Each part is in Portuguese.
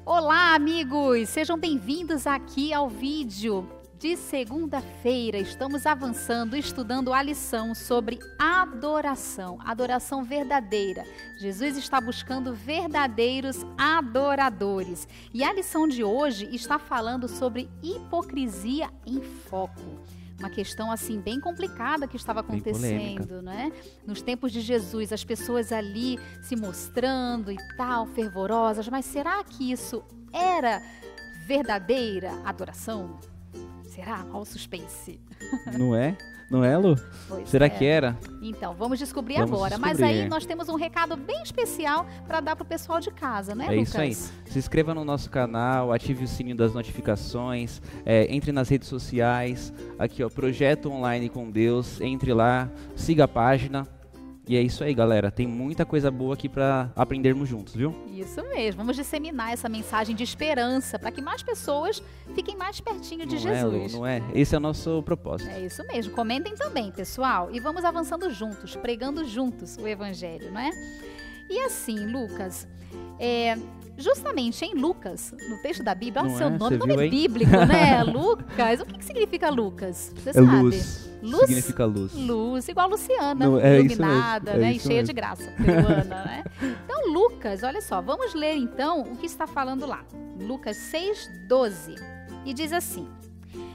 Olá, amigos! Sejam bem-vindos aqui ao vídeo de segunda-feira. Estamos avançando, estudando a lição sobre adoração, adoração verdadeira. Jesus está buscando verdadeiros adoradores. E a lição de hoje está falando sobre hipocrisia em foco. Uma questão assim bem complicada que estava acontecendo, né? Nos tempos de Jesus, as pessoas ali se mostrando e tal, fervorosas, mas será que isso era verdadeira adoração? Será? Olha o suspense. Não é? Não é, Lu? Pois Será é. que era? Então, vamos descobrir Vamos agora. descobrir. Mas aí nós temos um recado bem especial para dar para o pessoal de casa, né, Lucas? Isso aí. Se inscreva no nosso canal, ative o sininho das notificações, entre nas redes sociais, aqui ó, Projeto Online com Deus, entre lá, siga a página. E é isso aí, galera. Tem muita coisa boa aqui para aprendermos juntos, viu? Isso mesmo. Vamos disseminar essa mensagem de esperança para que mais pessoas fiquem mais pertinho de Jesus. Não é? Esse é o nosso propósito. É isso mesmo. Comentem também, pessoal. E vamos avançando juntos, pregando juntos o Evangelho, não é? E assim, Lucas, justamente em Lucas, no texto da Bíblia, olha o seu nome, Você nome viu, bíblico, né? Lucas. O que significa Lucas? Você É sabe? luz. Luz? Significa luz. Luz, igual a Luciana, Não, é isso iluminada, mesmo, é né? E isso cheia mesmo. de graça, peruana, né? Então, Lucas, olha só, vamos ler então o que está falando lá. Lucas 6:12. E diz assim: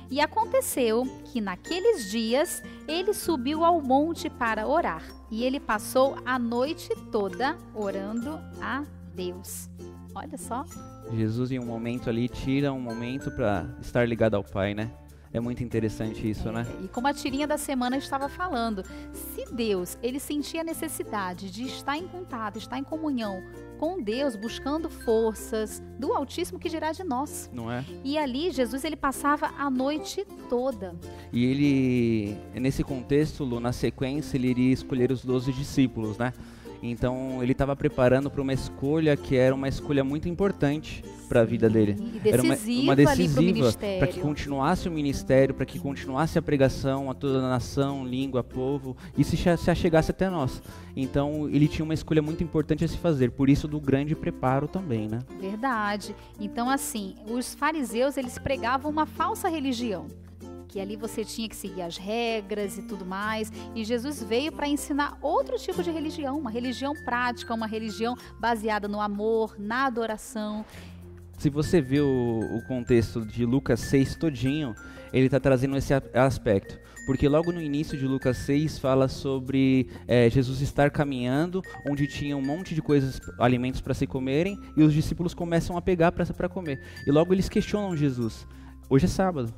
E aconteceu que naqueles dias ele subiu ao monte para orar, e ele passou a noite toda orando a Deus. Olha só. Jesus em um momento ali tira um momento para estar ligado ao Pai, né? É muito interessante isso, né? E como a tirinha da semana estava falando, se Deus, ele sentia a necessidade de estar em contato, estar em comunhão com Deus, buscando forças do Altíssimo, que dirá de nós. Não é? E ali, Jesus, ele passava a noite toda. E ele, nesse contexto, Lu, na sequência, ele iria escolher os 12 discípulos, né? Então, ele estava preparando para uma escolha que era uma escolha muito importante para a vida dele. E Era decisiva uma ali para o decisiva ministério. para que continuasse o ministério, para que continuasse a pregação a toda a nação, língua, povo, e se achegasse até nós. Então, ele tinha uma escolha muito importante a se fazer, por isso do grande preparo também, né? Verdade. Então, assim, os fariseus, eles pregavam uma falsa religião, que ali você tinha que seguir as regras e tudo mais, e Jesus veio para ensinar outro tipo de religião, uma religião prática, uma religião baseada no amor, na adoração. Se você vê o contexto de Lucas 6 todinho, ele está trazendo esse aspecto. Porque logo no início de Lucas 6 fala sobre Jesus estar caminhando, onde tinha um monte de coisas, alimentos para se comerem, e os discípulos começam a pegar para comer. E logo eles questionam Jesus. Hoje é sábado.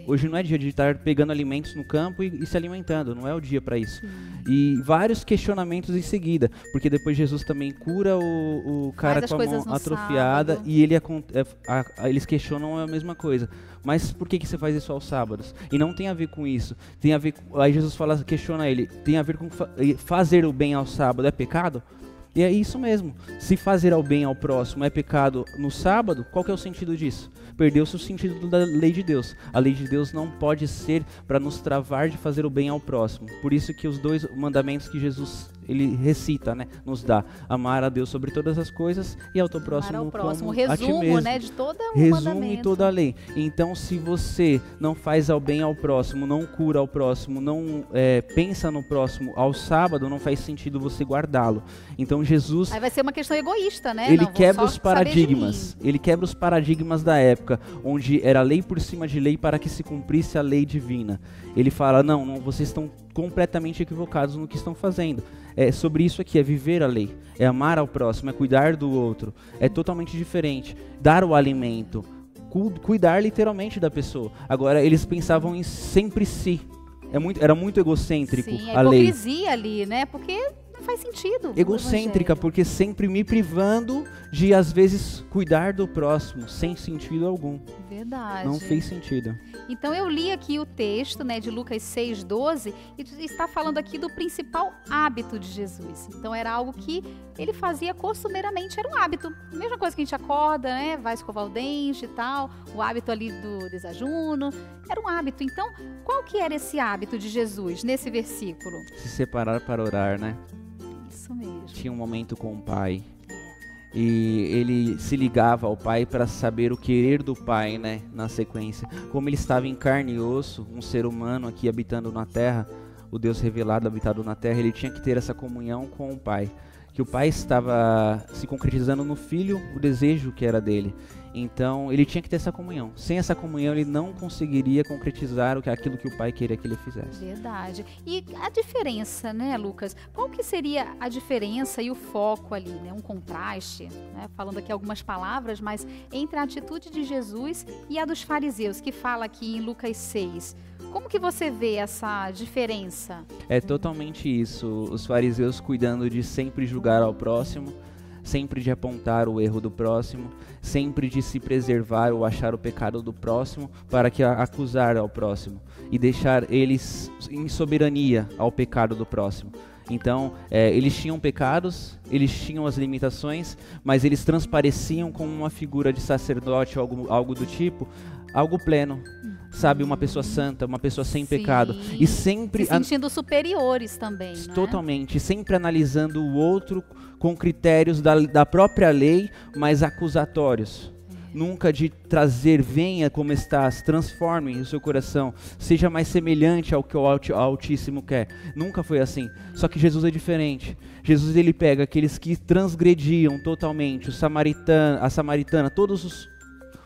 Hoje não é dia de estar pegando alimentos no campo e se alimentando, não é o dia para isso. E vários questionamentos em seguida, porque depois Jesus também cura o cara com a mão atrofiada e eles questionam a mesma coisa. Mas por que você faz isso aos sábados? E não tem a ver com isso. Tem a ver aí Jesus questiona ele, tem a ver com fazer o bem ao sábado é pecado? E é isso mesmo. Se fazer ao bem ao próximo é pecado no sábado, qual que é o sentido disso? Perdeu-se o sentido da lei de Deus. A lei de Deus não pode ser para nos travar de fazer o bem ao próximo. Por isso que os 2 mandamentos que Jesus ele recita, né, nos dá: amar a Deus sobre todas as coisas e ao teu próximo como o resumo, a ti mesmo. né, de todo o Resume mandamento. toda a lei. Então, se você não faz ao bem ao próximo, não cura ao próximo, não pensa no próximo ao sábado, não faz sentido você guardá-lo. Então, Jesus... Aí vai ser uma questão egoísta, né? Ele não, quebra os paradigmas. Ele quebra os paradigmas da época, onde era lei por cima de lei para que se cumprisse a lei divina. Ele fala, não, vocês estão completamente equivocados no que estão fazendo. É sobre isso aqui, é viver a lei, é amar ao próximo, é cuidar do outro. É totalmente diferente. Dar o alimento, cuidar literalmente da pessoa. Agora, eles pensavam em sempre si. Era muito egocêntrico. Sim, a lei. Hipocrisia ali, né? Porque não faz sentido. Egocêntrica, porque sempre me privando de, às vezes, cuidar do próximo, sem sentido algum. Verdade. Não fez sentido. Então eu li aqui o texto, né, de Lucas 6:12 e está falando aqui do principal hábito de Jesus. Então era algo que ele fazia costumeiramente, era um hábito. A mesma coisa que a gente acorda, né, vai escovar o dente e tal, o hábito ali do desajuno, era um hábito. Então, qual que era esse hábito de Jesus nesse versículo? Se separar para orar, né? Isso mesmo. Tinha um momento com o Pai. e ele se ligava ao Pai para saber o querer do Pai, né, na sequência. Como ele estava em carne e osso, um ser humano aqui habitando na terra, o Deus revelado habitado na terra, ele tinha que ter essa comunhão com o Pai. Que o Pai estava se concretizando no Filho, o desejo que era dele. Então, ele tinha que ter essa comunhão. Sem essa comunhão, ele não conseguiria concretizar aquilo que o Pai queria que ele fizesse. Verdade. E a diferença, né, Lucas? Qual que seria a diferença e o foco ali, né? Um contraste, né? Falando aqui algumas palavras, mas entre a atitude de Jesus e a dos fariseus, que fala aqui em Lucas 6. Como que você vê essa diferença? É totalmente isso. Os fariseus cuidando de sempre julgar ao próximo, sempre de apontar o erro do próximo, sempre de se preservar ou achar o pecado do próximo para que acusar ao próximo e deixar eles em soberania ao pecado do próximo. Então, eles tinham pecados, eles tinham as limitações, mas eles transpareciam como uma figura de sacerdote ou algo do tipo, algo pleno. Sabe, uma pessoa santa, uma pessoa sem pecado. E sempre... se sentindo superiores também, né? Totalmente, sempre analisando o outro com critérios da própria lei, mas acusatórios. Nunca de trazer, venha como estás, transforme o seu coração, seja mais semelhante ao que o Altíssimo quer. Nunca foi assim. Só que Jesus é diferente. Jesus, ele pega aqueles que transgrediam totalmente, a samaritana, todos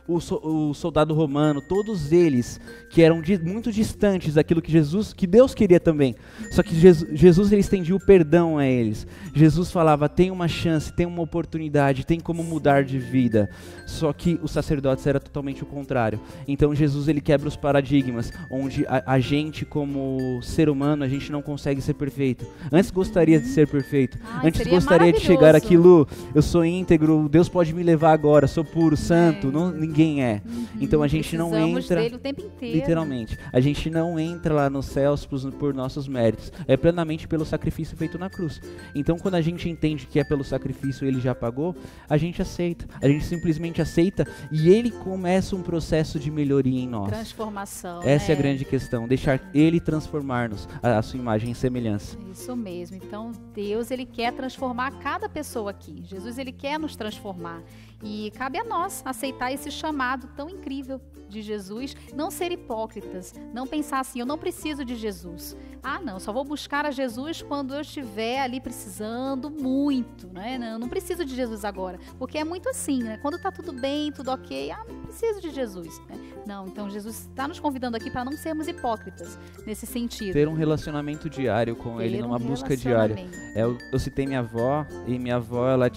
o soldado romano, todos eles que eram muito distantes daquilo que Deus queria também. Só que Jesus ele estendia o perdão a eles. Jesus falava, tem uma chance, tem uma oportunidade, tem como mudar de vida. Só que os sacerdotes era totalmente o contrário. Então Jesus ele quebra os paradigmas, onde a gente como ser humano, a gente não consegue ser perfeito. Antes gostaria de ser perfeito. Antes gostaria de chegar aqui, Lu, eu sou íntegro, Deus pode me levar agora, sou puro, santo, ninguém é. Então a gente não entra dele o tempo inteiro. Literalmente, a gente não entra lá nos céus por nossos méritos, é plenamente pelo sacrifício feito na cruz. Então quando a gente entende que é pelo sacrifício, ele já pagou, a gente aceita, a gente simplesmente aceita e ele começa um processo de melhoria em nós. Transformação. Essa é a grande questão, deixar ele transformar-nos a sua imagem e semelhança. Isso mesmo. Então Deus ele quer transformar cada pessoa aqui. Jesus ele quer nos transformar. E cabe a nós aceitar esse chamado tão incrível de Jesus, não ser hipócritas, não pensar assim, eu não preciso de Jesus. Ah, não, só vou buscar a Jesus quando eu estiver ali precisando muito, né? Não, não preciso de Jesus agora, porque é muito assim, né? Quando tá tudo bem, tudo ok, não preciso de Jesus, né? Não, então Jesus está nos convidando aqui para não sermos hipócritas nesse sentido. Ter um relacionamento diário com ele, numa busca diária. Eu citei minha avó, e minha avó, ela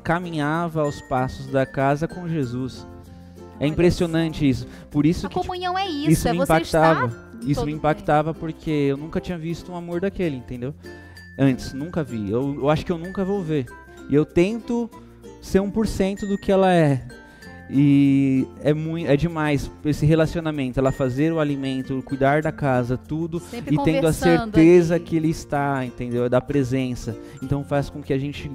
caminhava aos passos da casa com Jesus. É impressionante isso. Por isso a comunhão é isso. Isso me impactava. Isso me impactava bem. Porque eu nunca tinha visto um amor daquele, entendeu? Antes, nunca vi. Eu acho que eu nunca vou ver. E eu tento ser 1% do que ela é. E é demais esse relacionamento, ela fazer o alimento, cuidar da casa, tudo, sempre e tendo a certeza ali. que ele está, entendeu? Da presença. Então faz com que a gente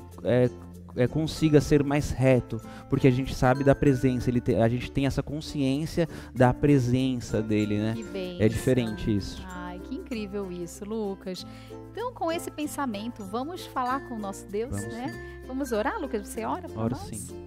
consiga ser mais reto, porque a gente sabe da presença, a gente tem essa consciência da presença dele, né? É diferente isso. Ai, que incrível isso, Lucas. Então, com esse pensamento, vamos falar com o nosso Deus, né? Vamos orar, Lucas? Você ora por nós? Sim.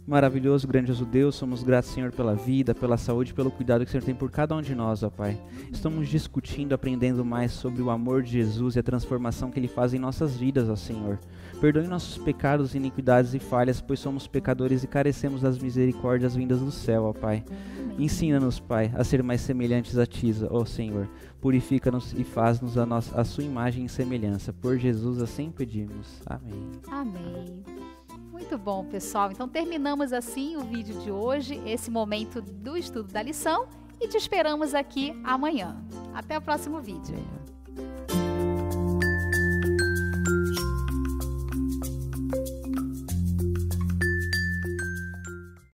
Maravilhoso, grandioso Deus, somos gratos, Senhor, pela vida, pela saúde, pelo cuidado que o Senhor tem por cada um de nós, ó Pai. Estamos discutindo, aprendendo mais sobre o amor de Jesus e a transformação que Ele faz em nossas vidas, ó Senhor. Perdoe nossos pecados, iniquidades e falhas, pois somos pecadores e carecemos das misericórdias vindas do céu, ó Pai. Ensina-nos, Pai, a ser mais semelhantes a Ti, ó Senhor. Purifica-nos e faz-nos a Sua imagem e semelhança. Por Jesus assim pedimos. Amém. Amém. Muito bom, pessoal. Então terminamos assim o vídeo de hoje, esse momento do estudo da lição, e te esperamos aqui amanhã. Até o próximo vídeo.